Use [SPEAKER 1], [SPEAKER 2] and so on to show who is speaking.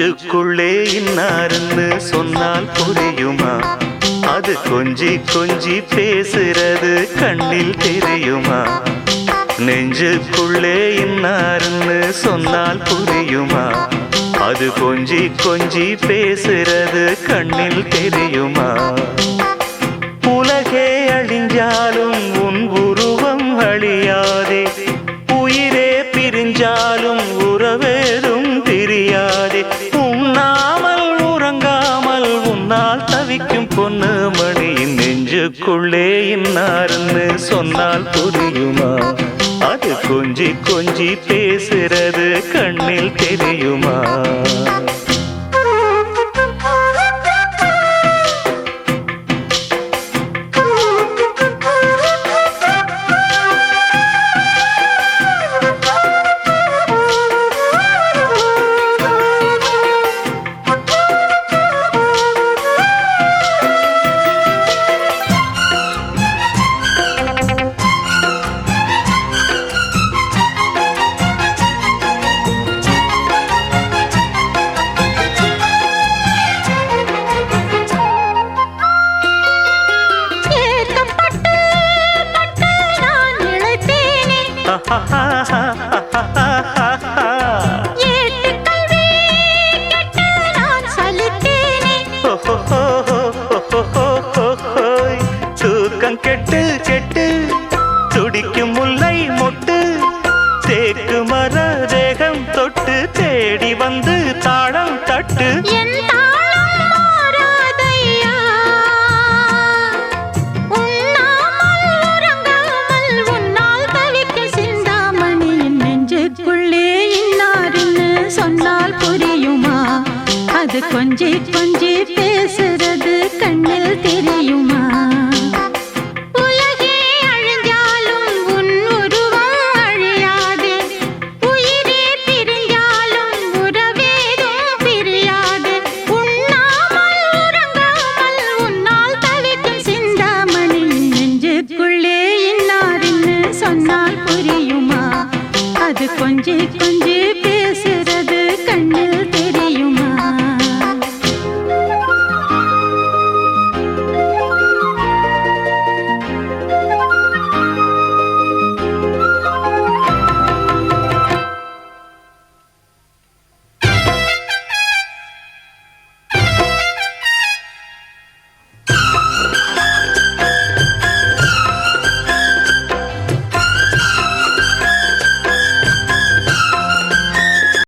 [SPEAKER 1] நெஞ்சுக்குள்ளே இன்னாருன்னு சொன்னால் புரியுமா? அது கொஞ்சி கொஞ்சி பேசுறது கண்ணில் தெரியுமா? நெஞ்சுக்குள்ளே இன்னாருன்னு சொன்னால் புரியுமா? அது கொஞ்சி கொஞ்சி பேசுறது கண்ணில் தெரியுமா? உலகே அழிஞ்சாலும் உன் உருவம் அழியாதே, உயிரே பிரிஞ்சாலும் உறவேதும் பிரியாதே. உண்ணாமல் உறங்காமல் உன்னால் தவிக்கும் பொண்ணு மணியின் நெஞ்சுக்குள்ளே இன்னாருன்னு சொன்னால் புரியுமா? அது கொஞ்சி கொஞ்சி பேசுறது கண்ணில் தெரியுமா? தூக்கம் கெட்டு கெட்டு துடிக்கும் முல்லை மொட்டு, தேக்கு மர தேகம் தொட்டு தேடி வந்து தாளம் தட்டு.
[SPEAKER 2] சொன்னால் புரியுமா? அது கொஞ்சி கொஞ்சி பேசுறது கண்ணில் தெரியுமா? உலகே அழிஞ்சாலும் உன் உருவம் அழியாது, உயிரே பிரிஞ்சாலும் உறவேதும் பிரியாது. உண்ணாமல் உறங்காமல் உன்னால் தவிக்கும் சிந்தாமணி நெஞ்சுக்குள்ளே இன்னாருன்னு சொன்னால் புரியுமா? அது கொஞ்சி கொஞ்சி